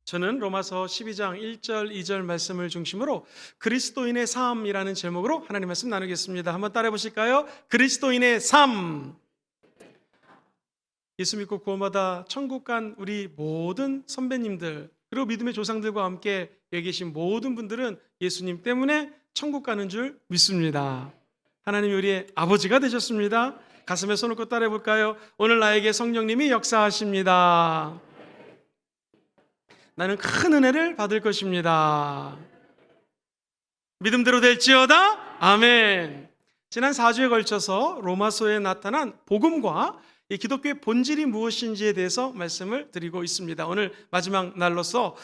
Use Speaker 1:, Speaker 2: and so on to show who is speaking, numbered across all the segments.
Speaker 1: 저는 로마서 12장 1절, 2절 말씀을 중심으로 그리스도인의 삶이라는 제목으로 하나님 말씀 나누겠습니다. 한번 따라해 보실까요? 그리스도인의 삶. 예수 믿고 구원받아 천국 간 우리 모든 선배님들, 그리고 믿음의 조상들과 함께 여기 계신 모든 분들은 예수님 때문에 천국 가는 줄 믿습니다. 하나님이 우리의 아버지가 되셨습니다. 가슴에 손을 얹고 따라해 볼까요? 오늘 나에게 성령님이 역사하십니다. 나는 큰 은혜를 받을 것입니다. 믿음대로 될지어다. 아멘. 지난 4주에 걸쳐서 로마서에 나타난 복음과 이 기독교의 본질이 무엇인지에 대해서 말씀을 드리고 있습니다. 오늘 마지막 날로서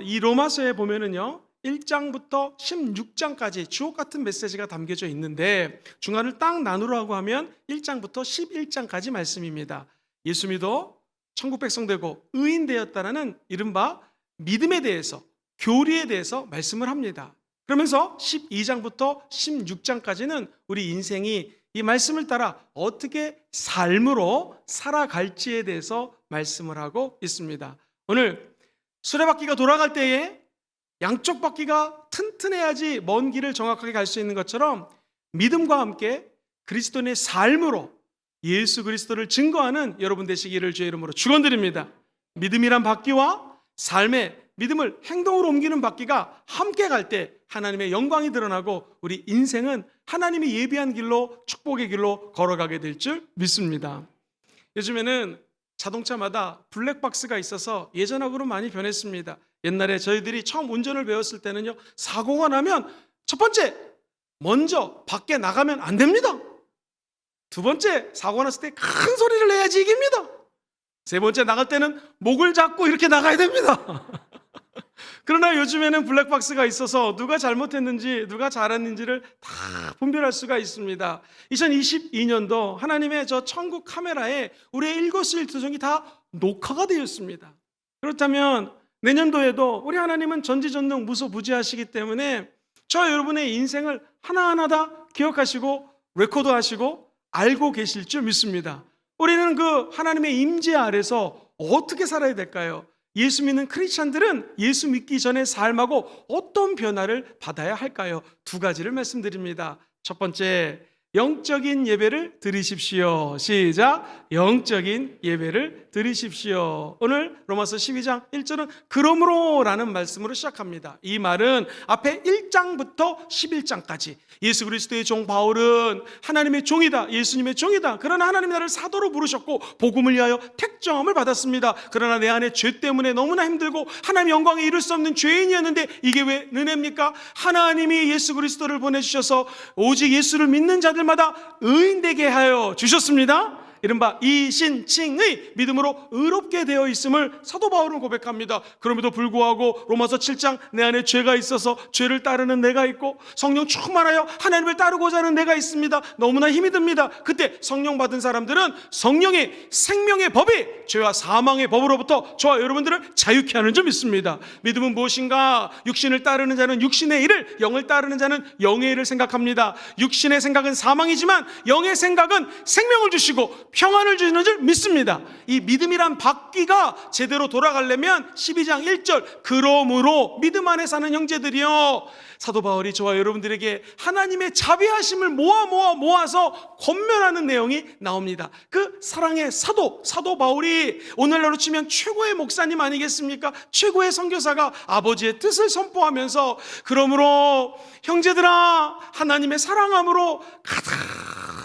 Speaker 1: 이 로마서에 보면은요 1장부터 16장까지 주옥 같은 메시지가 담겨져 있는데 중간을 딱 나누라고 하면 1장부터 11장까지 말씀입니다. 예수 믿어 천국 백성 되고 의인 되었다라는 이른바 믿음에 대해서, 교리에 대해서 말씀을 합니다. 그러면서 12장부터 16장까지는 우리 인생이 이 말씀을 따라 어떻게 삶으로 살아갈지에 대해서 말씀을 하고 있습니다. 오늘 수레바퀴가 돌아갈 때에 양쪽 바퀴가 튼튼해야지 먼 길을 정확하게 갈 수 있는 것처럼 믿음과 함께 그리스도인의 삶으로 예수 그리스도를 증거하는 여러분 되시기를 주의 이름으로 축원드립니다. 믿음이란 바퀴와 삶의 믿음을 행동으로 옮기는 바퀴가 함께 갈 때 하나님의 영광이 드러나고 우리 인생은 하나님이 예비한 길로, 축복의 길로 걸어가게 될 줄 믿습니다. 요즘에는 자동차마다 블랙박스가 있어서 예전하고는 많이 변했습니다. 옛날에 저희들이 처음 운전을 배웠을 때는요 사고가 나면 첫 번째 먼저 밖에 나가면 안 됩니다. 두 번째, 사고가 났을 때 큰 소리를 내야지 이깁니다. 세 번째, 나갈 때는 목을 잡고 이렇게 나가야 됩니다. 그러나 요즘에는 블랙박스가 있어서 누가 잘못했는지 누가 잘했는지를 다 분별할 수가 있습니다. 2022년도 하나님의 저 천국 카메라에 우리의 일거수일투족이 다 녹화가 되었습니다. 그렇다면 내년도에도 우리 하나님은 전지전능 무소부지하시기 때문에 저 여러분의 인생을 하나하나 다 기억하시고 레코드하시고 알고 계실 줄 믿습니다. 우리는 그 하나님의 임재 아래서 어떻게 살아야 될까요? 예수 믿는 크리스찬들은 예수 믿기 전의 삶하고 어떤 변화를 받아야 할까요? 두 가지를 말씀드립니다. 첫 번째, 영적인 예배를 드리십시오. 시작. 영적인 예배를 드리십시오. 오늘 로마서 12장 1절은 그러므로 라는 말씀으로 시작합니다. 이 말은 앞에 1장부터 11장까지 예수 그리스도의 종 바울은 하나님의 종이다, 예수님의 종이다. 그러나 하나님이 나를 사도로 부르셨고 복음을 위하여 택정함을 받았습니다. 그러나 내 안에 죄 때문에 너무나 힘들고 하나님 영광에 이를 수 없는 죄인이었는데 이게 왜 은혜입니까? 하나님이 예수 그리스도를 보내주셔서 오직 예수를 믿는 자들마다 의인되게 하여 주셨습니다. 이른바 이신칭의 믿음으로 의롭게 되어 있음을 사도 바울은 고백합니다. 그럼에도 불구하고 로마서 7장 내 안에 죄가 있어서 죄를 따르는 내가 있고 성령 충만하여 하나님을 따르고자 하는 내가 있습니다. 너무나 힘이 듭니다. 그때 성령 받은 사람들은 성령의 생명의 법이 죄와 사망의 법으로부터 저와 여러분들을 자유케 하는 줄 믿습니다. 믿음은 무엇인가? 육신을 따르는 자는 육신의 일을, 영을 따르는 자는 영의 일을 생각합니다. 육신의 생각은 사망이지만 영의 생각은 생명을 주시고 평안을 주시는 줄 믿습니다. 이 믿음이란 바퀴가 제대로 돌아가려면 12장 1절 그러므로 믿음 안에 사는 형제들이여, 사도 바울이 저와 여러분들에게 하나님의 자비하심을 모아서 권면하는 내용이 나옵니다. 그 사랑의 사도 바울이 오늘날로 치면 최고의 목사님 아니겠습니까? 최고의 선교사가 아버지의 뜻을 선포하면서 그러므로 형제들아 하나님의 사랑함으로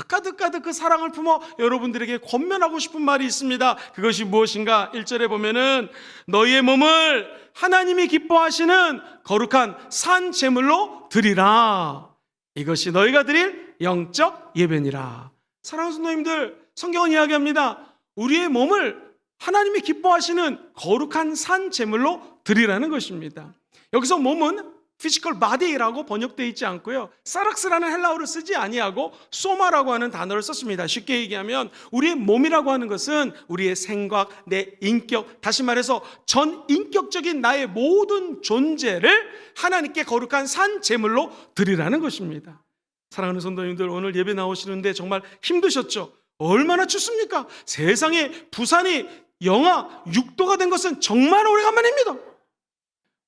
Speaker 1: 가득 그 사랑을 품어 여러분들에게 권면하고 싶은 말이 있습니다. 그것이 무엇인가? 1절에 보면은 너희의 몸을 하나님이 기뻐하시는 거룩한 산 제물로 드리라. 이것이 너희가 드릴 영적 예배니라. 사랑하는 성도님들, 성경은 이야기합니다. 우리의 몸을 하나님이 기뻐하시는 거룩한 산 제물로 드리라는 것입니다. 여기서 몸은 피지컬 바디라고 번역되어 있지 않고요, 사락스라는 헬라어를 쓰지 아니하고 소마라고 하는 단어를 썼습니다. 쉽게 얘기하면 우리의 몸이라고 하는 것은 우리의 생각, 내 인격, 다시 말해서 전 인격적인 나의 모든 존재를 하나님께 거룩한 산 제물로 드리라는 것입니다. 사랑하는 성도님들, 오늘 예배 나오시는데 정말 힘드셨죠? 얼마나 춥습니까? 세상에 부산이 영하 6도가 된 것은 정말 오래간만입니다.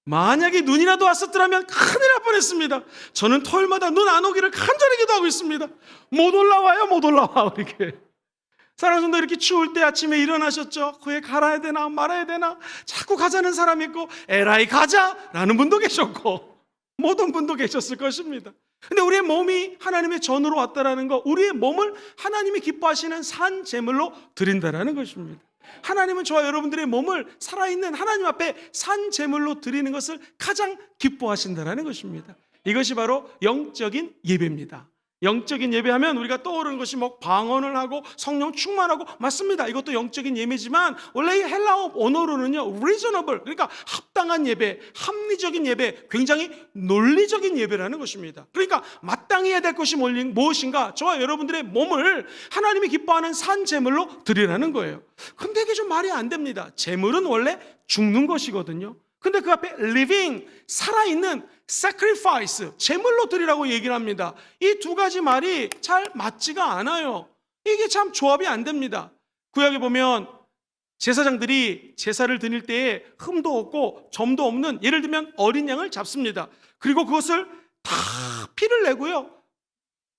Speaker 1: 만약에 눈이라도 왔었더라면 큰일 날 뻔했습니다. 저는 토요일마다 눈 안 오기를 간절히 기도하고 있습니다. 못 올라와요, 못 올라와. 이렇게. 사랑하는 성도, 이렇게 추울 때 아침에 일어나셨죠? 거기 갈아야 되나 말아야 되나 자꾸 가자는 사람이 있고, 에라이 가자라는 분도 계셨고, 모든 분도 계셨을 것입니다. 근데 우리의 몸이 하나님의 전으로 왔다라는 거, 우리의 몸을 하나님이 기뻐하시는 산 제물로 드린다라는 것입니다. 하나님은 저와 여러분들의 몸을 살아있는 하나님 앞에 산 제물로 드리는 것을 가장 기뻐하신다라는 것입니다. 이것이 바로 영적인 예배입니다. 영적인 예배하면 우리가 떠오르는 것이 뭐 방언을 하고 성령 충만하고, 맞습니다. 이것도 영적인 예배지만 원래 이 헬라어 언어로는요, reasonable, 그러니까 합당한 예배, 합리적인 예배, 굉장히 논리적인 예배라는 것입니다. 그러니까 마땅히 해야 될 것이 무엇인가, 저와 여러분들의 몸을 하나님이 기뻐하는 산 제물로 드리라는 거예요. 근데 이게 좀 말이 안 됩니다. 제물은 원래 죽는 것이거든요. 근데 그 앞에 living, 살아있는 sacrifice, 제물로 드리라고 얘기를 합니다. 이 두 가지 말이 잘 맞지가 않아요. 이게 참 조합이 안 됩니다. 구약에 보면 제사장들이 제사를 드릴 때에 흠도 없고 점도 없는, 예를 들면 어린 양을 잡습니다. 그리고 그것을 다 피를 내고요,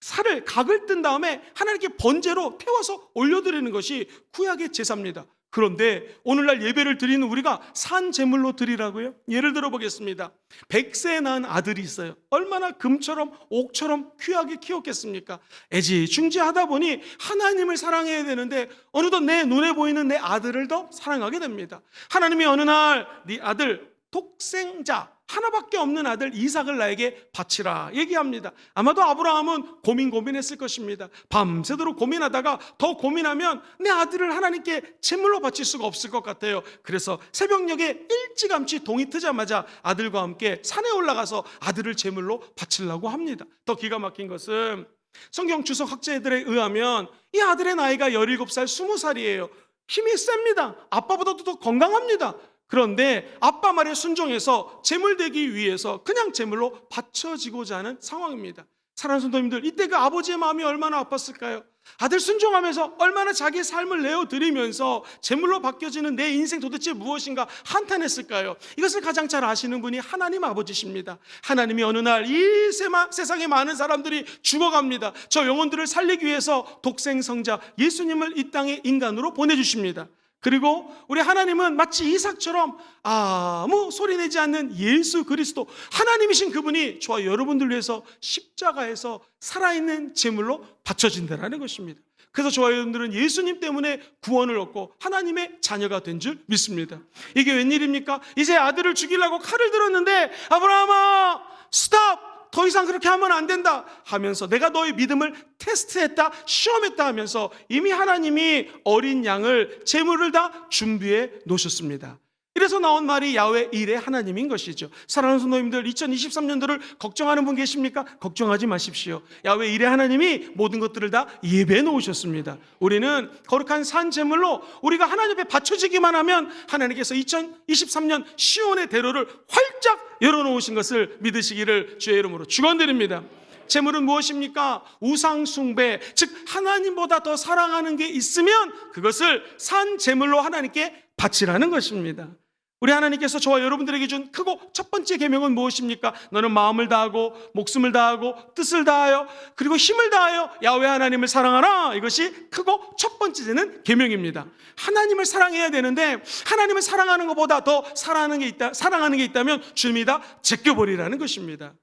Speaker 1: 살을 각을 뜬 다음에 하나님께 번제로 태워서 올려드리는 것이 구약의 제사입니다. 그런데 오늘날 예배를 드리는 우리가 산 제물로 드리라고요? 예를 들어 보겠습니다. 100세에 낳은 아들이 있어요. 얼마나 금처럼 옥처럼 귀하게 키웠겠습니까? 애지중지하다 보니 하나님을 사랑해야 되는데 어느덧 내 눈에 보이는 내 아들을 더 사랑하게 됩니다. 하나님이 어느 날 네 아들 독생자 하나밖에 없는 아들 이삭을 나에게 바치라 얘기합니다. 아마도 아브라함은 고민했을 것입니다. 밤새도록 고민하다가 더 고민하면 내 아들을 하나님께 제물로 바칠 수가 없을 것 같아요. 그래서 새벽녘에 일찌감치 동이 트자마자 아들과 함께 산에 올라가서 아들을 제물로 바치려고 합니다. 더 기가 막힌 것은 성경 주석 학자들에 의하면 이 아들의 나이가 17살, 20살이에요. 힘이 셉니다. 아빠보다도 더 건강합니다. 그런데 아빠 말에 순종해서 제물 되기 위해서 그냥 제물로 바쳐지고자 하는 상황입니다. 사랑하는 성도님들, 이때 그 아버지의 마음이 얼마나 아팠을까요? 아들 순종하면서 얼마나 자기의 삶을 내어드리면서 제물로 바뀌어지는 내 인생 도대체 무엇인가 한탄했을까요? 이것을 가장 잘 아시는 분이 하나님 아버지십니다. 하나님이 어느 날 이 세상에 많은 사람들이 죽어갑니다. 저 영혼들을 살리기 위해서 독생성자 예수님을 이 땅에 인간으로 보내주십니다. 그리고 우리 하나님은 마치 이삭처럼 아무 소리 내지 않는 예수 그리스도, 하나님이신 그분이 저와 여러분들 위해서 십자가에서 살아있는 제물로 바쳐진다는 것입니다. 그래서 저와 여러분들은 예수님 때문에 구원을 얻고 하나님의 자녀가 된 줄 믿습니다. 이게 웬일입니까? 이제 아들을 죽이려고 칼을 들었는데 아브라함아 스톱! 더 이상 그렇게 하면 안 된다 하면서, 내가 너의 믿음을 테스트했다, 시험했다 하면서 이미 하나님이 어린 양을, 제물을 다 준비해 놓으셨습니다. 이래서 나온 말이 야훼 일의 하나님인 것이죠. 사랑하는 성도님들, 2023년도를 걱정하는 분 계십니까? 걱정하지 마십시오. 야훼 일의 하나님이 모든 것들을 다 예배해 놓으셨습니다. 우리는 거룩한 산 제물로 우리가 하나님 앞에 바쳐지기만 하면 하나님께서 2023년 시온의 대로를 활짝 열어놓으신 것을 믿으시기를 주의 이름으로 축원드립니다. 제물은 무엇입니까? 우상 숭배, 즉 하나님보다 더 사랑하는 게 있으면 그것을 산 제물로 하나님께 바치라는 것입니다. 우리 하나님께서 저와 여러분들에게 준 크고 첫 번째 계명은 무엇입니까? 너는 마음을 다하고 목숨을 다하고 뜻을 다하여 그리고 힘을 다하여 야훼 하나님을 사랑하라. 이것이 크고 첫 번째 되는 계명입니다. 하나님을 사랑해야 되는데 하나님을 사랑하는 것보다 더 사랑하는 게 있다면 주님이 다 제껴버리라는 것입니다.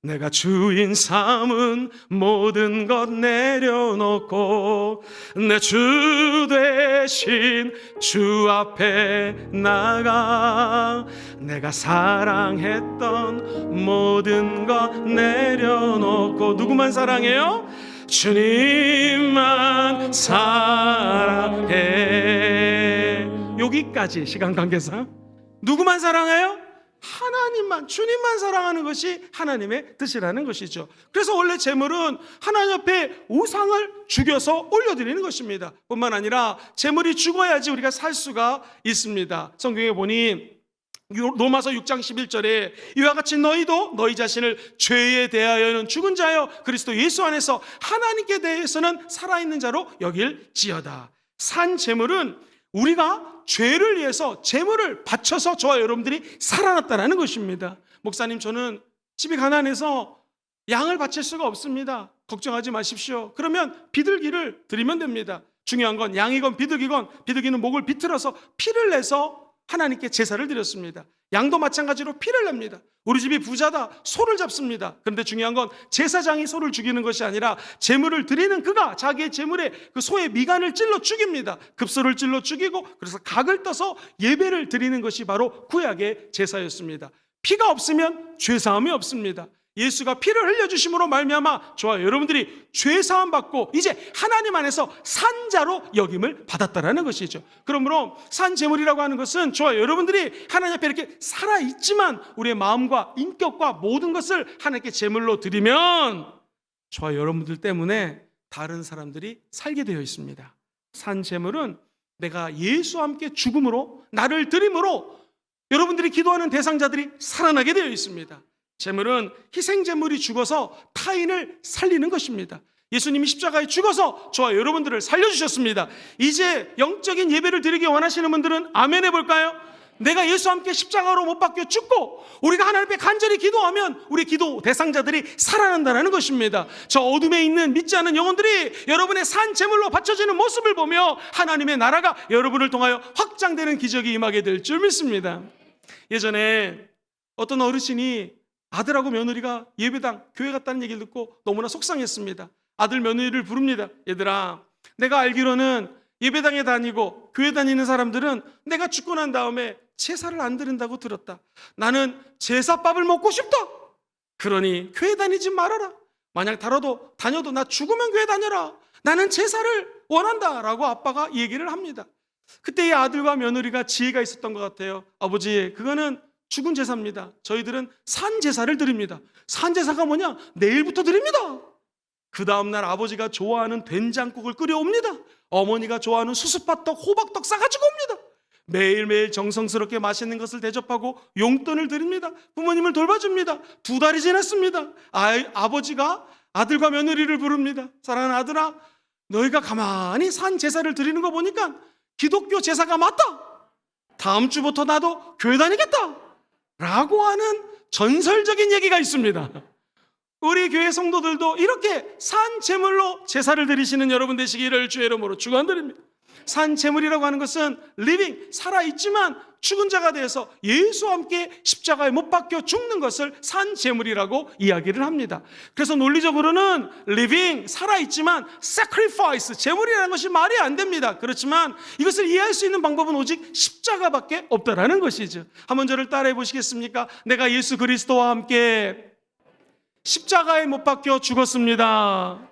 Speaker 1: 내가 주인 삼은 모든 것 내려놓고 내 주 되신 주 앞에 나가, 내가 사랑했던 모든 것 내려놓고, 누구만 사랑해요? 주님만 사랑해. 여기까지 시간 관계상 누구만 사랑해요? 하나님만, 주님만 사랑하는 것이 하나님의 뜻이라는 것이죠. 그래서 원래 제물은 하나님 앞에 우상을 죽여서 올려드리는 것입니다. 뿐만 아니라 제물이 죽어야지 우리가 살 수가 있습니다. 성경에 보니 로마서 6장 11절에 이와 같이 너희도 너희 자신을 죄에 대하여는 죽은 자여 그리스도 예수 안에서 하나님께 대해서는 살아있는 자로 여길지어다. 산 제물은 우리가 죄를 위해서 제물을 바쳐서 저와 여러분들이 살아났다는 것입니다. 목사님, 저는 집이 가난해서 양을 바칠 수가 없습니다. 걱정하지 마십시오. 그러면 비둘기를 드리면 됩니다. 중요한 건 양이건 비둘기건, 비둘기는 목을 비틀어서 피를 내서 하나님께 제사를 드렸습니다. 양도 마찬가지로 피를 냅니다. 우리 집이 부자다, 소를 잡습니다. 그런데 중요한 건 제사장이 소를 죽이는 것이 아니라 제물을 드리는 그가 자기의 제물에 그 소의 미간을 찔러 죽입니다. 급소를 찔러 죽이고, 그래서 각을 떠서 예배를 드리는 것이 바로 구약의 제사였습니다. 피가 없으면 죄사함이 없습니다. 예수가 피를 흘려주심으로 말미암아 저와 여러분들이 죄사함 받고 이제 하나님 안에서 산자로 여김을 받았다라는 것이죠. 그러므로 산제물이라고 하는 것은 저와 여러분들이 하나님 앞에 이렇게 살아있지만 우리의 마음과 인격과 모든 것을 하나님께 제물로 드리면 저와 여러분들 때문에 다른 사람들이 살게 되어 있습니다. 산제물은 내가 예수와 함께 죽음으로, 나를 드림으로 여러분들이 기도하는 대상자들이 살아나게 되어 있습니다. 제물은 희생제물이 죽어서 타인을 살리는 것입니다. 예수님이 십자가에 죽어서 저와 여러분들을 살려주셨습니다. 이제 영적인 예배를 드리기 원하시는 분들은 아멘 해볼까요? 내가 예수와 함께 십자가로 못 박혀 죽고 우리가 하나님 앞에 간절히 기도하면 우리 기도 대상자들이 살아난다는 것입니다. 저 어둠에 있는 믿지 않는 영혼들이 여러분의 산 제물로 바쳐지는 모습을 보며 하나님의 나라가 여러분을 통하여 확장되는 기적이 임하게 될 줄 믿습니다. 예전에 어떤 어르신이 아들하고 며느리가 예배당, 교회 갔다는 얘기를 듣고 너무나 속상했습니다. 아들 며느리를 부릅니다. 얘들아, 내가 알기로는 예배당에 다니고 교회 다니는 사람들은 내가 죽고 난 다음에 제사를 안 드린다고 들었다. 나는 제사밥을 먹고 싶다. 그러니 교회 다니지 말아라. 만약 다녀도 나 죽으면 교회 다녀라. 나는 제사를 원한다 라고 아빠가 얘기를 합니다. 그때 이 아들과 며느리가 지혜가 있었던 것 같아요. 아버지, 그거는 죽은 제사입니다. 저희들은 산제사를 드립니다. 산제사가 뭐냐? 내일부터 드립니다. 그 다음날 아버지가 좋아하는 된장국을 끓여옵니다. 어머니가 좋아하는 수수팥떡, 호박떡 싸가지고 옵니다. 매일매일 정성스럽게 맛있는 것을 대접하고 용돈을 드립니다. 부모님을 돌봐줍니다. 2달이 지났습니다. 아버지가 아들과 며느리를 부릅니다. 사랑하는 아들아, 너희가 가만히 산제사를 드리는 거 보니까 기독교 제사가 맞다. 다음 주부터 나도 교회 다니겠다 라고 하는 전설적인 얘기가 있습니다. 우리 교회 성도들도 이렇게 산 제물로 제사를 드리시는 여러분 되시기를 주의 이름으로 축원드립니다. 산 제물이라고 하는 것은 리빙, 살아있지만 죽은 자가 되어서 예수와 함께 십자가에 못 박혀 죽는 것을 산 제물이라고 이야기를 합니다. 그래서 논리적으로는 리빙, 살아있지만 sacrifice, 제물이라는 것이 말이 안 됩니다. 그렇지만 이것을 이해할 수 있는 방법은 오직 십자가밖에 없다라는 것이죠. 한번 저를 따라해 보시겠습니까? 내가 예수 그리스도와 함께 십자가에 못 박혀 죽었습니다.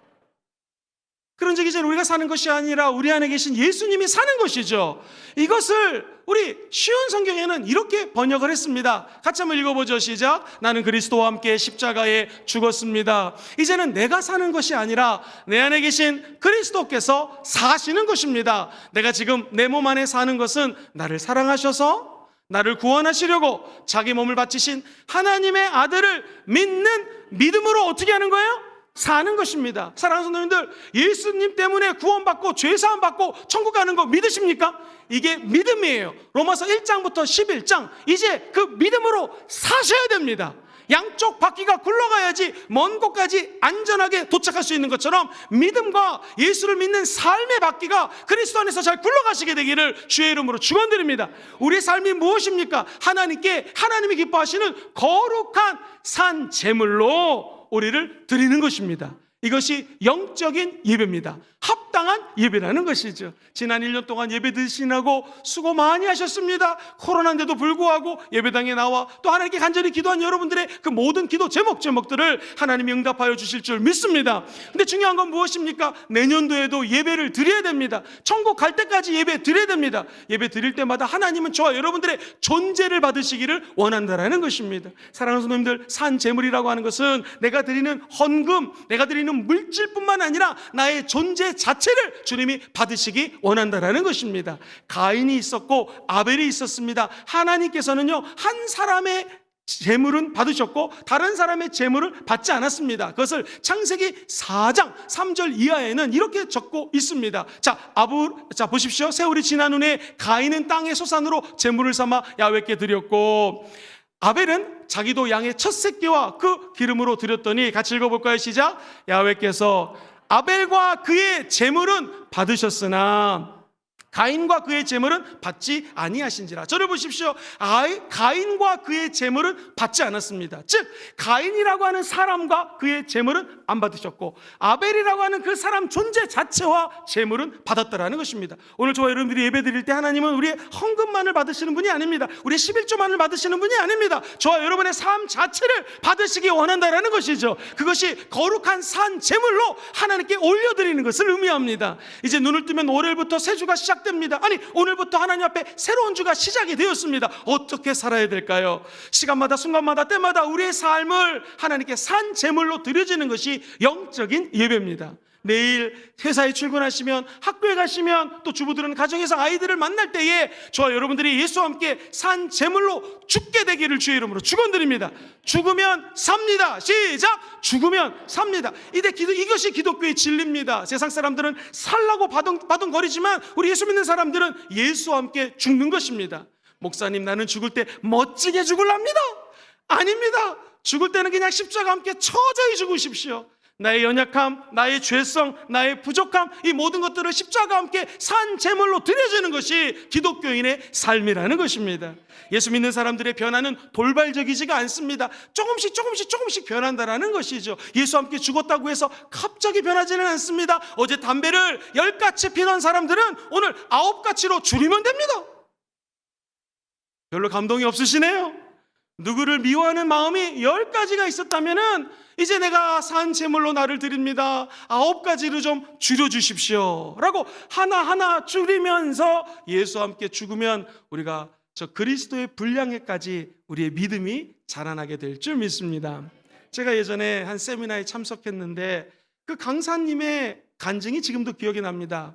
Speaker 1: 그런 적이 이제 우리가 사는 것이 아니라 우리 안에 계신 예수님이 사는 것이죠. 이것을 우리 쉬운 성경에는 이렇게 번역을 했습니다. 같이 한번 읽어보죠. 시작. 나는 그리스도와 함께 십자가에 죽었습니다. 이제는 내가 사는 것이 아니라 내 안에 계신 그리스도께서 사시는 것입니다. 내가 지금 내 몸 안에 사는 것은 나를 사랑하셔서 나를 구원하시려고 자기 몸을 바치신 하나님의 아들을 믿는 믿음으로 어떻게 하는 거예요? 사는 것입니다. 사랑하는 성도님들, 예수님 때문에 구원받고 죄사함 받고 천국 가는 거 믿으십니까? 이게 믿음이에요. 로마서 1장부터 11장, 이제 그 믿음으로 사셔야 됩니다. 양쪽 바퀴가 굴러가야지 먼 곳까지 안전하게 도착할 수 있는 것처럼 믿음과 예수를 믿는 삶의 바퀴가 그리스도 안에서 잘 굴러가시게 되기를 주의 이름으로 축원드립니다. 우리의 삶이 무엇입니까? 하나님이 기뻐하시는 거룩한 산 제물로 우리를 드리는 것입니다. 이것이 영적인 예배입니다. 합당한 예배라는 것이죠. 지난 1년 동안 예배 드시느라고 수고 많이 하셨습니다. 코로나인데도 불구하고 예배당에 나와 또 하나님께 간절히 기도한 여러분들의 그 모든 기도 제목들을 하나님이 응답하여 주실 줄 믿습니다. 근데 중요한 건 무엇입니까? 내년도에도 예배를 드려야 됩니다. 천국 갈 때까지 예배 드려야 됩니다. 예배 드릴 때마다 하나님은 저와 여러분들의 존재를 받으시기를 원한다라는 것입니다. 사랑하는 성도님들, 산 제물이라고 하는 것은 내가 드리는 헌금, 내가 드리는 물질뿐만 아니라 나의 존재 자체를 주님이 받으시기 원한다라는 것입니다. 가인이 있었고 아벨이 있었습니다. 하나님께서는요, 한 사람의 재물은 받으셨고 다른 사람의 재물을 받지 않았습니다. 그것을 창세기 4장 3절 이하에는 이렇게 적고 있습니다. 자, 보십시오. 세월이 지난 후에 가인은 땅의 소산으로 재물을 삼아 야훼께 드렸고, 아벨은 자기도 양의 첫 새끼와 그 기름으로 드렸더니, 같이 읽어볼까요? 시작. 야훼께서 아벨과 그의 재물은 받으셨으나 가인과 그의 재물은 받지 아니하신지라. 저를 보십시오. 가인과 그의 재물은 받지 않았습니다. 즉 가인이라고 하는 사람과 그의 재물은 안 받으셨고, 아벨이라고 하는 그 사람 존재 자체와 재물은 받았다라는 것입니다. 오늘 저와 여러분들이 예배 드릴 때 하나님은 우리의 헌금만을 받으시는 분이 아닙니다. 우리의 11조만을 받으시는 분이 아닙니다. 저와 여러분의 삶 자체를 받으시기 원한다라는 것이죠. 그것이 거룩한 산 재물로 하나님께 올려드리는 것을 의미합니다. 이제 눈을 뜨면 월요일부터 새 주가 시작됩니다. 아니, 오늘부터 하나님 앞에 새로운 주가 시작이 되었습니다. 어떻게 살아야 될까요? 시간마다 순간마다 때마다 우리의 삶을 하나님께 산 제물로 드려지는 것이 영적인 예배입니다. 내일 회사에 출근하시면, 학교에 가시면, 또 주부들은 가정에서 아이들을 만날 때에 저와 여러분들이 예수와 함께 산 제물로 죽게 되기를 주의 이름으로 축원드립니다. 죽으면 삽니다. 시작. 죽으면 삽니다. 이것이 기독교의 진리입니다. 세상 사람들은 살라고 바둥거리지만 우리 예수 믿는 사람들은 예수와 함께 죽는 것입니다. 목사님, 나는 죽을 때 멋지게 죽을랍니다. 아닙니다. 죽을 때는 그냥 십자가와 함께 처저히 죽으십시오. 나의 연약함, 나의 죄성, 나의 부족함, 이 모든 것들을 십자가와 함께 산 제물로 드려지는 것이 기독교인의 삶이라는 것입니다. 예수 믿는 사람들의 변화는 돌발적이지가 않습니다. 조금씩 변한다라는 것이죠. 예수와 함께 죽었다고 해서 갑자기 변하지는 않습니다. 어제 담배를 10가치 피던 사람들은 오늘 9가치로 줄이면 됩니다. 별로 감동이 없으시네요. 누구를 미워하는 마음이 10가지가 있었다면은 이제 내가 산 제물로 나를 드립니다. 9가지로 좀 줄여주십시오 라고 하나하나 줄이면서 예수와 함께 죽으면 우리가 저 그리스도의 분량에까지 우리의 믿음이 자라나게 될 줄 믿습니다. 제가 예전에 한 세미나에 참석했는데 그 강사님의 간증이 지금도 기억이 납니다.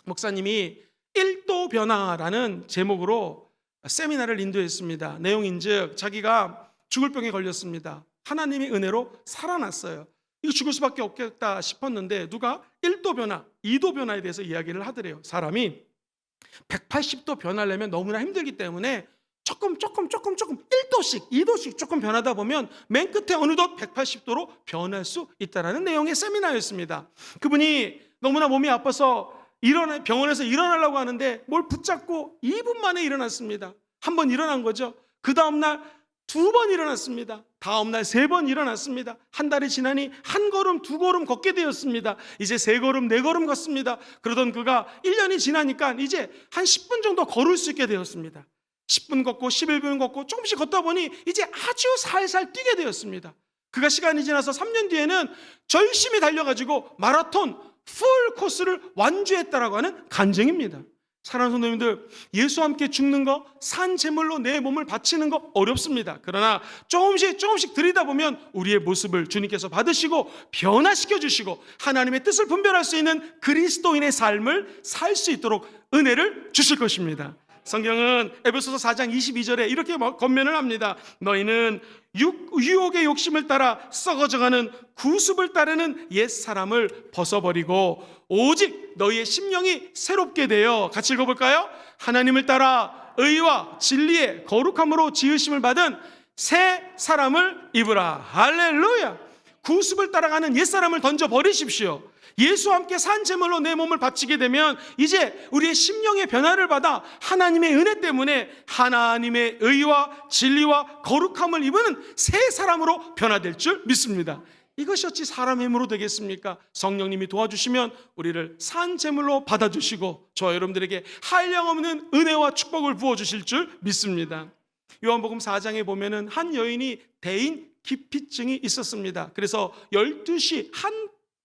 Speaker 1: 목사님이 1도 변화라는 제목으로 세미나를 인도했습니다. 내용인즉 자기가 죽을 병에 걸렸습니다. 하나님의 은혜로 살아났어요. 이거 죽을 수밖에 없겠다 싶었는데 누가 1도 변화, 2도 변화에 대해서 이야기를 하더래요. 사람이 180도 변하려면 너무나 힘들기 때문에 조금 1도씩 2도씩 조금 변하다 보면 맨 끝에 어느덧 180도로 변할 수 있다는 내용의 세미나였습니다. 그분이 너무나 몸이 아파서 병원에서 일어나려고 하는데 뭘 붙잡고 2분 만에 일어났습니다. 한 번 일어난 거죠. 그 다음날 2번 일어났습니다. 다음날 3번 일어났습니다. 한 달이 지나니 1걸음, 2걸음 걷게 되었습니다. 이제 3걸음, 4걸음 걷습니다. 그러던 그가 1년이 지나니까 이제 한 10분 정도 걸을 수 있게 되었습니다. 10분 걷고 11분 걷고 조금씩 걷다 보니 이제 아주 살살 뛰게 되었습니다. 그가 시간이 지나서 3년 뒤에는 열심히 달려가지고 마라톤 풀 코스를 완주했다라고 하는 간증입니다. 사랑하는 성도님들, 예수와 함께 죽는 거, 산 제물로 내 몸을 바치는 거 어렵습니다. 그러나 조금씩 들이다 보면 우리의 모습을 주님께서 받으시고 변화시켜 주시고 하나님의 뜻을 분별할 수 있는 그리스도인의 삶을 살 수 있도록 은혜를 주실 것입니다. 성경은 에베소서 4장 22절에 이렇게 권면을 합니다. 너희는 유혹의 욕심을 따라 썩어져가는 구습을 따르는 옛사람을 벗어버리고 오직 너희의 심령이 새롭게 되어, 같이 읽어볼까요? 하나님을 따라 의와 진리의 거룩함으로 지으심을 받은 새 사람을 입으라. 할렐루야. 구습을 따라가는 옛사람을 던져버리십시오. 예수와 함께 산 제물로 내 몸을 바치게 되면 이제 우리의 심령의 변화를 받아 하나님의 은혜 때문에 하나님의 의와 진리와 거룩함을 입은 새 사람으로 변화될 줄 믿습니다. 이것이 어찌 사람의 힘으로 되겠습니까? 성령님이 도와주시면 우리를 산 제물로 받아주시고 저와 여러분들에게 한량없는 은혜와 축복을 부어주실 줄 믿습니다. 요한복음 4장에 보면은 한 여인이 대인 기피증이 있었습니다. 그래서 12시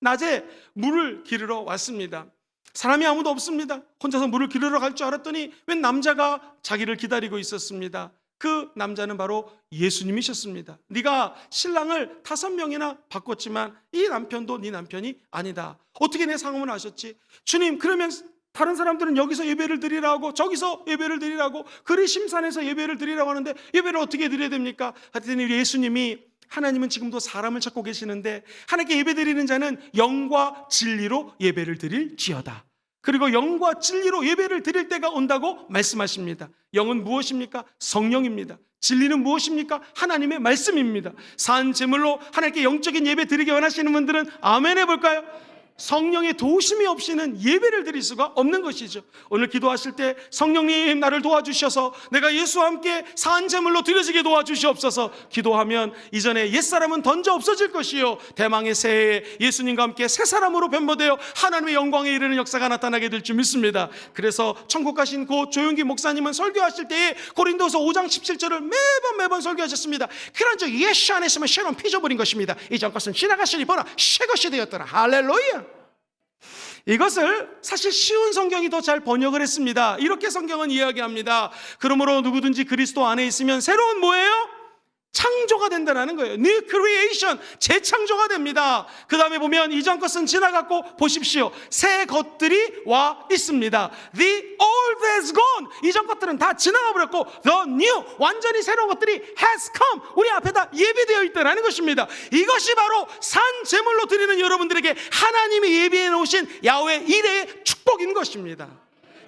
Speaker 1: 낮에 물을 기르러 왔습니다. 사람이 아무도 없습니다. 혼자서 물을 기르러 갈 줄 알았더니 웬 남자가 자기를 기다리고 있었습니다. 그 남자는 바로 예수님이셨습니다. 네가 신랑을 5명이나 바꿨지만 이 남편도 네 남편이 아니다. 어떻게 내 상황을 아셨지? 주님, 그러면 다른 사람들은 여기서 예배를 드리라고, 저기서 예배를 드리라고, 그리심산에서 예배를 드리라고 하는데 예배를 어떻게 드려야 됩니까? 하여튼 우리 예수님이, 하나님은 지금도 사람을 찾고 계시는데 하나님께 예배 드리는 자는 영과 진리로 예배를 드릴지어다. 그리고 영과 진리로 예배를 드릴 때가 온다고 말씀하십니다. 영은 무엇입니까? 성령입니다. 진리는 무엇입니까? 하나님의 말씀입니다. 산 제물로 하나님께 영적인 예배 드리기 원하시는 분들은 아멘 해볼까요? 성령의 도우심이 없이는 예배를 드릴 수가 없는 것이죠. 오늘 기도하실 때 성령님 나를 도와주셔서 내가 예수와 함께 산 제물로 드려지게 도와주시옵소서 기도하면 이전에 옛사람은 던져 없어질 것이요 대망의 새해에 예수님과 함께 새 사람으로 변모되어 하나님의 영광에 이르는 역사가 나타나게 될 줄 믿습니다. 그래서 천국 가신 고 조용기 목사님은 설교하실 때에 고린도서 5장 17절을 매번 설교하셨습니다. 그런즉 예수 안에서만 새로운 피조물인 것입니다. 이전 것은 지나갔으니 보라 새 것이 되었더라. 할렐루야. 이것을 사실 쉬운 성경이 더 잘 번역을 했습니다. 이렇게 성경은 이야기합니다. 그러므로 누구든지 그리스도 안에 있으면 새로운 뭐예요? 창조가 된다는 거예요. New creation, 재창조가 됩니다. 그 다음에 보면 이전 것은 지나갔고 보십시오. 새 것들이 와 있습니다. The old has gone. 이전 것들은 다 지나가 버렸고 The new, 완전히 새로운 것들이 has come. 우리 앞에다 예비되어 있다는 것입니다. 이것이 바로 산 제물로 드리는 여러분들에게 하나님이 예비해 놓으신 야훼 이레의 축복인 것입니다.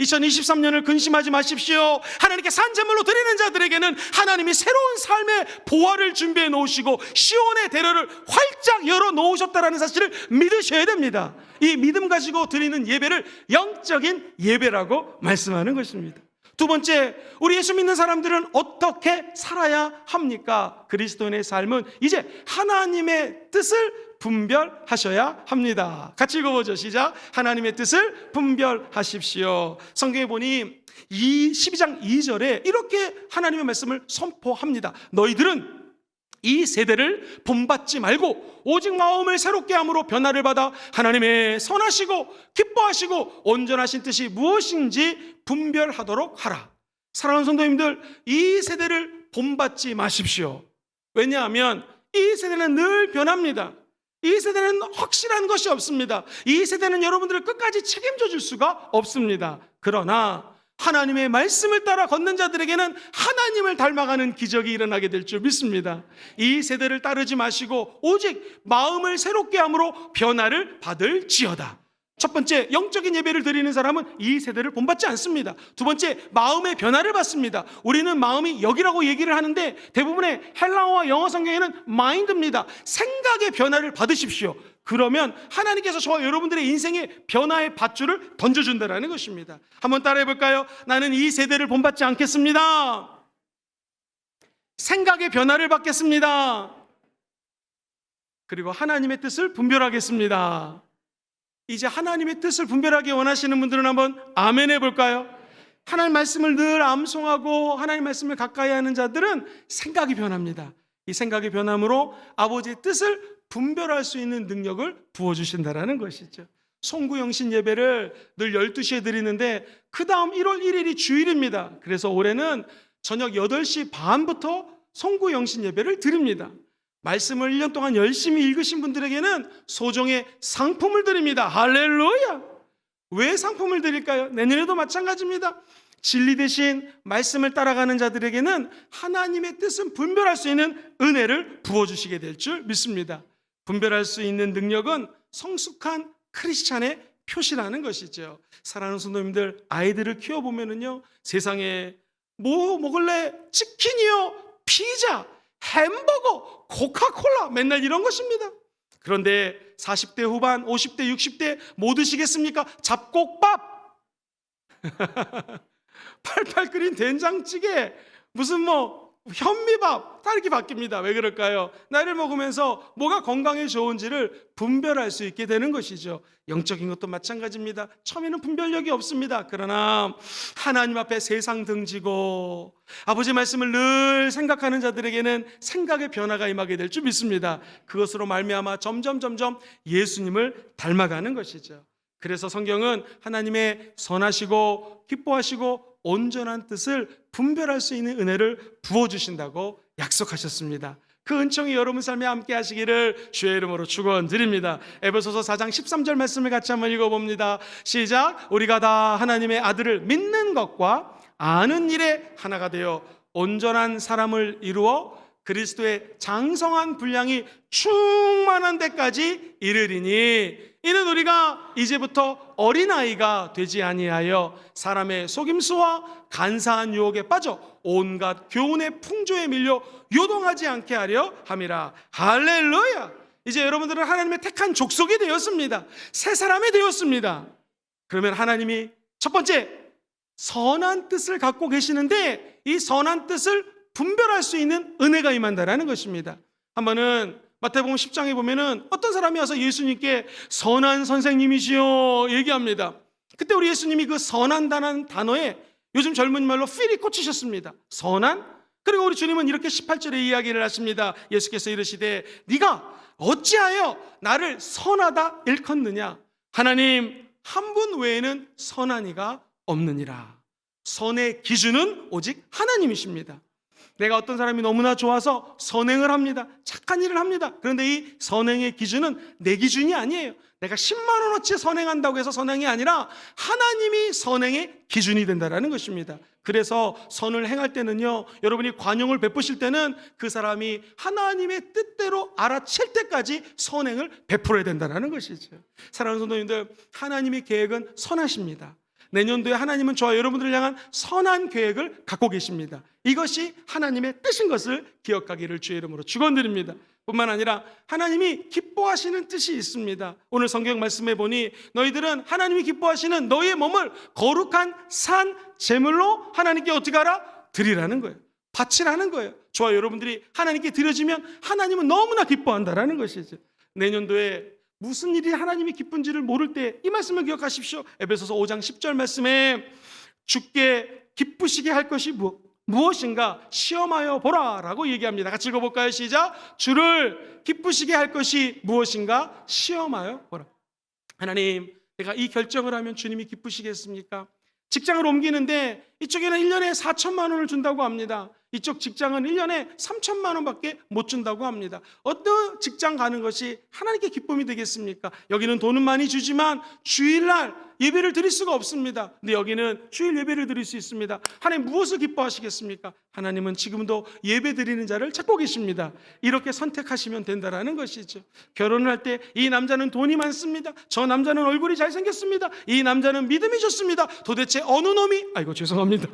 Speaker 1: 2023년을 근심하지 마십시오. 하나님께 산제물로 드리는 자들에게는 하나님이 새로운 삶의 보화를 준비해 놓으시고 시온의 대로를 활짝 열어 놓으셨다는 사실을 믿으셔야 됩니다. 이 믿음 가지고 드리는 예배를 영적인 예배라고 말씀하는 것입니다. 두 번째, 우리 예수 믿는 사람들은 어떻게 살아야 합니까? 그리스도인의 삶은 이제 하나님의 뜻을 분별하셔야 합니다. 같이 읽어보죠. 시작. 하나님의 뜻을 분별하십시오. 성경에 보니 12장 2절에 이렇게 하나님의 말씀을 선포합니다. 너희들은 이 세대를 본받지 말고 오직 마음을 새롭게 함으로 변화를 받아 하나님의 선하시고 기뻐하시고 온전하신 뜻이 무엇인지 분별하도록 하라. 사랑하는 성도님들, 이 세대를 본받지 마십시오. 왜냐하면 이 세대는 늘 변합니다. 이 세대는 확실한 것이 없습니다. 이 세대는 여러분들을 끝까지 책임져 줄 수가 없습니다. 그러나 하나님의 말씀을 따라 걷는 자들에게는 하나님을 닮아가는 기적이 일어나게 될 줄 믿습니다. 이 세대를 따르지 마시고 오직 마음을 새롭게 함으로 변화를 받을지어다. 첫 번째, 영적인 예배를 드리는 사람은 이 세대를 본받지 않습니다. 두 번째, 마음의 변화를 받습니다. 우리는 마음이 여기라고 얘기를 하는데 대부분의 헬라어와 영어 성경에는 마인드입니다. 생각의 변화를 받으십시오. 그러면 하나님께서 저와 여러분들의 인생의 변화의 밧줄을 던져준다는 것입니다. 한번 따라해 볼까요? 나는 이 세대를 본받지 않겠습니다. 생각의 변화를 받겠습니다. 그리고 하나님의 뜻을 분별하겠습니다. 이제 하나님의 뜻을 분별하기 원하시는 분들은 한번 아멘 해볼까요? 하나님 말씀을 늘 암송하고 하나님 말씀을 가까이 하는 자들은 생각이 변합니다. 이 생각이 변함으로 아버지의 뜻을 분별할 수 있는 능력을 부어주신다는 것이죠. 송구영신 예배를 늘 12시에 드리는데 그 다음 1월 1일이 주일입니다. 그래서 올해는 저녁 8시 반부터 송구영신 예배를 드립니다. 말씀을 1년 동안 열심히 읽으신 분들에게는 소정의 상품을 드립니다. 할렐루야! 왜 상품을 드릴까요? 내년에도 마찬가지입니다. 진리 대신 말씀을 따라가는 자들에게는 하나님의 뜻은 분별할 수 있는 은혜를 부어주시게 될 줄 믿습니다. 분별할 수 있는 능력은 성숙한 크리스찬의 표시라는 것이죠. 사랑하는 성도님들, 아이들을 키워보면요, 세상에 뭐 먹을래? 치킨이요, 피자, 햄버거, 코카콜라, 맨날 이런 것입니다. 그런데 40대 후반, 50대, 60대 뭐 드시겠습니까? 잡곡밥, 팔팔 끓인 된장찌개, 무슨 현미밥, 다 이렇게 바뀝니다. 왜 그럴까요? 나이를 먹으면서 뭐가 건강에 좋은지를 분별할 수 있게 되는 것이죠. 영적인 것도 마찬가지입니다. 처음에는 분별력이 없습니다. 그러나 하나님 앞에 세상 등지고 아버지 말씀을 늘 생각하는 자들에게는 생각의 변화가 임하게 될 줄 믿습니다. 그것으로 말미암아 점점 예수님을 닮아가는 것이죠. 그래서 성경은 하나님의 선하시고 기뻐하시고 온전한 뜻을 분별할 수 있는 은혜를 부어주신다고 약속하셨습니다. 그 은총이 여러분 삶에 함께 하시기를 주의 이름으로 축원드립니다. 에베소서 4장 13절 말씀을 같이 한번 읽어봅니다. 시작. 우리가 다 하나님의 아들을 믿는 것과 아는 일에 하나가 되어 온전한 사람을 이루어 그리스도의 장성한 분량이 충만한 데까지 이르리니, 이는 우리가 이제부터 어린아이가 되지 아니하여 사람의 속임수와 간사한 유혹에 빠져 온갖 교훈의 풍조에 밀려 요동하지 않게 하려 함이라. 할렐루야. 이제 여러분들은 하나님의 택한 족속이 되었습니다. 새 사람이 되었습니다. 그러면 하나님이 첫 번째 선한 뜻을 갖고 계시는데, 이 선한 뜻을 분별할 수 있는 은혜가 임한다라는 것입니다. 한번은 마태복음 10장에 보면은 어떤 사람이 와서 예수님께 선한 선생님이시여 얘기합니다. 그때 우리 예수님이 그 선한다는 단어에 요즘 젊은 말로 필이 꽂히셨습니다. 선한? 그리고 우리 주님은 이렇게 18절에 이야기를 하십니다. 예수께서 이르시되 네가 어찌하여 나를 선하다 일컫느냐? 하나님 한 분 외에는 선한 이가 없느니라. 선의 기준은 오직 하나님이십니다. 내가 어떤 사람이 너무나 좋아서 선행을 합니다. 착한 일을 합니다. 그런데 이 선행의 기준은 내 기준이 아니에요. 내가 10만 원어치 선행한다고 해서 선행이 아니라 하나님이 선행의 기준이 된다는 것입니다. 그래서 선을 행할 때는요, 여러분이 관용을 베푸실 때는 그 사람이 하나님의 뜻대로 알아챌 때까지 선행을 베풀어야 된다는 것이죠. 사랑하는 성도님들, 하나님의 계획은 선하십니다. 내년도에 하나님은 저와 여러분들을 향한 선한 계획을 갖고 계십니다. 이것이 하나님의 뜻인 것을 기억하기를 주의 이름으로 축원드립니다. 뿐만 아니라 하나님이 기뻐하시는 뜻이 있습니다. 오늘 성경 말씀에 보니 너희들은 하나님이 기뻐하시는 너희의 몸을 거룩한 산 제물로 하나님께 어떻게 하라? 드리라는 거예요. 바치라는 거예요. 저와 여러분들이 하나님께 드려지면 하나님은 너무나 기뻐한다라는 것이죠. 내년도에 무슨 일이 하나님이 기쁜지를 모를 때 이 말씀을 기억하십시오. 에베소서 5장 10절 말씀에 주께 기쁘시게 할 것이 무엇인가 시험하여 보라 라고 얘기합니다. 같이 읽어볼까요? 시작. 주를 기쁘시게 할 것이 무엇인가 시험하여 보라. 하나님, 내가 이 결정을 하면 주님이 기쁘시겠습니까? 직장을 옮기는데 이쪽에는 1년에 4천만 원을 준다고 합니다. 이쪽 직장은 1년에 3천만 원밖에 못 준다고 합니다. 어떤 직장 가는 것이 하나님께 기쁨이 되겠습니까? 여기는 돈은 많이 주지만 주일날 예배를 드릴 수가 없습니다. 근데 여기는 주일 예배를 드릴 수 있습니다. 하나님 무엇을 기뻐하시겠습니까? 하나님은 지금도 예배 드리는 자를 찾고 계십니다. 이렇게 선택하시면 된다라는 것이죠. 결혼을 할 때 이 남자는 돈이 많습니다. 저 남자는 얼굴이 잘생겼습니다. 이 남자는 믿음이 좋습니다. 도대체 어느 놈이, 아이고 죄송합니다,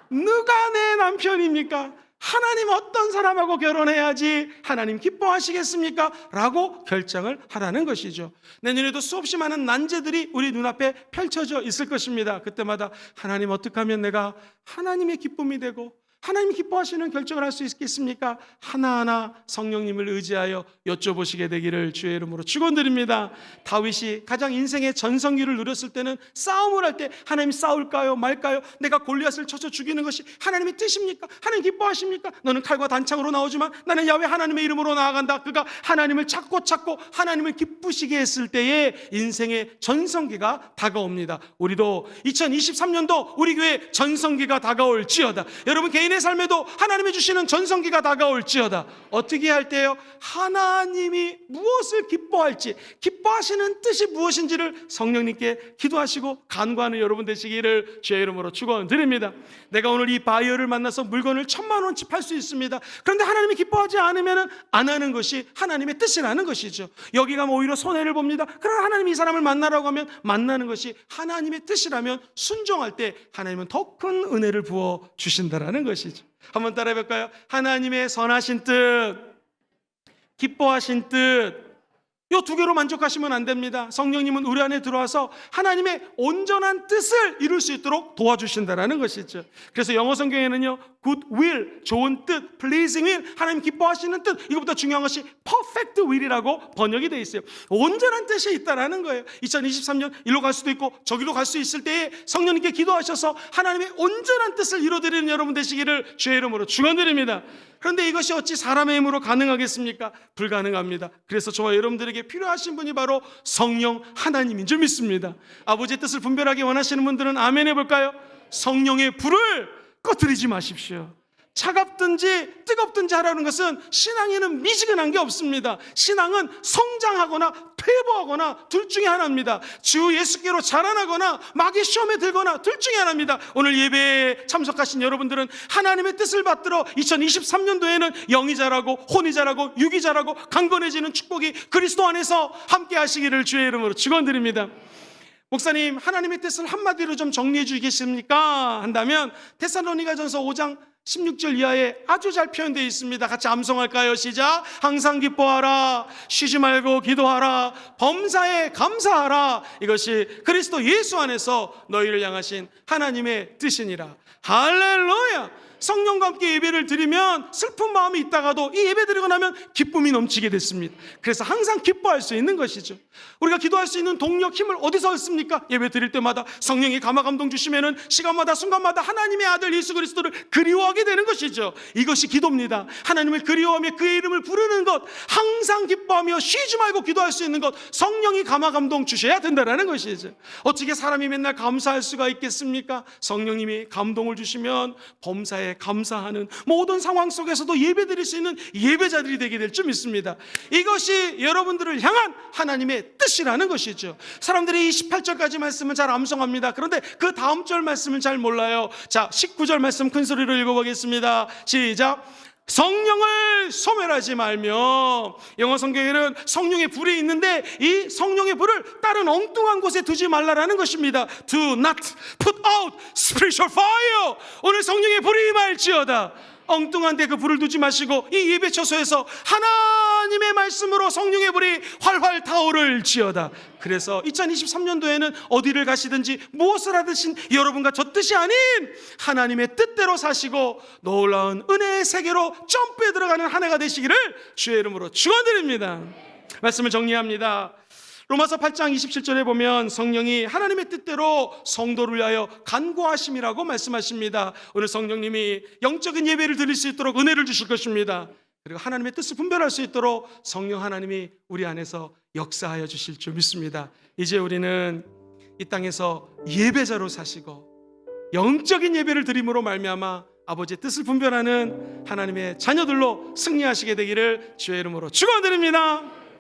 Speaker 1: 누가 내 남편입니까? 하나님 어떤 사람하고 결혼해야지 하나님 기뻐하시겠습니까? 라고 결정을 하라는 것이죠. 내년에도 수없이 많은 난제들이 우리 눈앞에 펼쳐져 있을 것입니다. 그때마다 하나님 어떻게 하면 내가 하나님의 기쁨이 되고 하나님이 기뻐하시는 결정을 할 수 있겠습니까? 하나하나 성령님을 의지하여 여쭤보시게 되기를 주의 이름으로 축원드립니다. 다윗이 가장 인생의 전성기를 누렸을 때는 싸움을 할 때 하나님 싸울까요 말까요? 내가 골리앗을 쳐서 죽이는 것이 하나님의 뜻입니까? 하나님 기뻐하십니까? 너는 칼과 단창으로 나오지만 나는 야훼 하나님의 이름으로 나아간다. 그가 하나님을 찾고 하나님을 기쁘시게 했을 때에 인생의 전성기가 다가옵니다. 우리도 2023년도 우리 교회 전성기가 다가올지어다. 여러분 개인의 삶에도 하나님이 주시는 전성기가 다가올지어다. 어떻게 할 때요? 하나님이 무엇을 기뻐할지, 기뻐하시는 뜻이 무엇인지를 성령님께 기도하시고 간구하는 여러분 되시기를 주의 이름으로 축원드립니다. 내가 오늘 이 바이어를 만나서 물건을 1,000만 원치 팔 수 있습니다. 그런데 하나님이 기뻐하지 않으면 안 하는 것이 하나님의 뜻이라는 것이죠. 여기 가면 오히려 손해를 봅니다. 그러나 하나님이 이 사람을 만나라고 하면 만나는 것이 하나님의 뜻이라면 순종할 때 하나님은 더 큰 은혜를 부어 주신다라는 것이죠. 한번 따라해 볼까요? 하나님의 선하신 뜻, 기뻐하신 뜻, 이 두 개로 만족하시면 안 됩니다. 성령님은 우리 안에 들어와서 하나님의 온전한 뜻을 이룰 수 있도록 도와주신다라는 것이죠. 그래서 영어 성경에는요, good will, 좋은 뜻, pleasing will, 하나님 기뻐하시는 뜻, 이것보다 중요한 것이 perfect will이라고 번역이 되어 있어요. 온전한 뜻이 있다라는 거예요. 2023년 일로 갈 수도 있고 저기로 갈 수 있을 때에 성령님께 기도하셔서 하나님의 온전한 뜻을 이루어드리는 여러분 되시기를 주의 이름으로 축원드립니다. 그런데 이것이 어찌 사람의 힘으로 가능하겠습니까? 불가능합니다. 그래서 저와 여러분들에게 필요하신 분이 바로 성령 하나님인 줄 믿습니다. 아버지의 뜻을 분별하기 원하시는 분들은 아멘 해볼까요? 성령의 불을 꺼뜨리지 마십시오. 차갑든지 뜨겁든지 하라는 것은 신앙에는 미지근한 게 없습니다. 신앙은 성장하거나 퇴보하거나 둘 중에 하나입니다. 주 예수께로 자라나거나 마귀 시험에 들거나 둘 중에 하나입니다. 오늘 예배에 참석하신 여러분들은 하나님의 뜻을 받들어 2023년도에는 영이 자라고 혼이 자라고 육이 자라고 강건해지는 축복이 그리스도 안에서 함께 하시기를 주의 이름으로 축원드립니다. 목사님, 하나님의 뜻을 한마디로 좀 정리해 주시겠습니까? 한다면 데살로니가전서 5장 16절 이하에 아주 잘 표현되어 있습니다. 같이 암송할까요? 시작. 항상 기뻐하라, 쉬지 말고 기도하라, 범사에 감사하라. 이것이 그리스도 예수 안에서 너희를 향하신 하나님의 뜻이니라. 할렐루야. 성령과 함께 예배를 드리면 슬픈 마음이 있다가도 이 예배 드리고 나면 기쁨이 넘치게 됐습니다. 그래서 항상 기뻐할 수 있는 것이죠. 우리가 기도할 수 있는 동력, 힘을 어디서 얻습니까? 예배 드릴 때마다 성령이 감화 감동 주시면은 시간마다 순간마다 하나님의 아들 예수 그리스도를 그리워하게 되는 것이죠. 이것이 기도입니다. 하나님을 그리워하며 그의 이름을 부르는 것, 항상 기뻐하며 쉬지 말고 기도할 수 있는 것, 성령이 감화 감동 주셔야 된다는 것이죠. 어떻게 사람이 맨날 감사할 수가 있겠습니까? 성령님이 감동을 주시면 범사에 감사하는 모든 상황 속에서도 예배 드릴 수 있는 예배자들이 되게 될 줄 믿습니다. 이것이 여러분들을 향한 하나님의 뜻이라는 것이죠. 사람들이 이 18절까지 말씀은 잘 암송합니다. 그런데 그 다음 절 말씀을 잘 몰라요. 자, 19절 말씀 큰 소리로 읽어보겠습니다. 시작. 성령을 소멸하지 말며, 영어 성경에는 성령의 불이 있는데 이 성령의 불을 다른 엉뚱한 곳에 두지 말라라는 것입니다. Do not put out spiritual fire. 오늘 성령의 불이 임할지어다. 엉뚱한 데 그 불을 두지 마시고 이 예배 처소에서 하나님의 말씀으로 성령의 불이 활활 타오를지어다. 그래서 2023년도에는 어디를 가시든지 무엇을 하든지 여러분과 저 뜻이 아닌 하나님의 뜻대로 사시고 놀라운 은혜의 세계로 점프해 들어가는 한 해가 되시기를 주의 이름으로 축원드립니다. 말씀을 정리합니다. 로마서 8장 27절에 보면 성령이 하나님의 뜻대로 성도를 위하여 간구하심이라고 말씀하십니다. 오늘 성령님이 영적인 예배를 드릴 수 있도록 은혜를 주실 것입니다. 그리고 하나님의 뜻을 분별할 수 있도록 성령 하나님이 우리 안에서 역사하여 주실 줄 믿습니다. 이제 우리는 이 땅에서 예배자로 사시고 영적인 예배를 드림으로 말미암아 아버지의 뜻을 분별하는 하나님의 자녀들로 승리하시게 되기를 주의 이름으로 축원드립니다.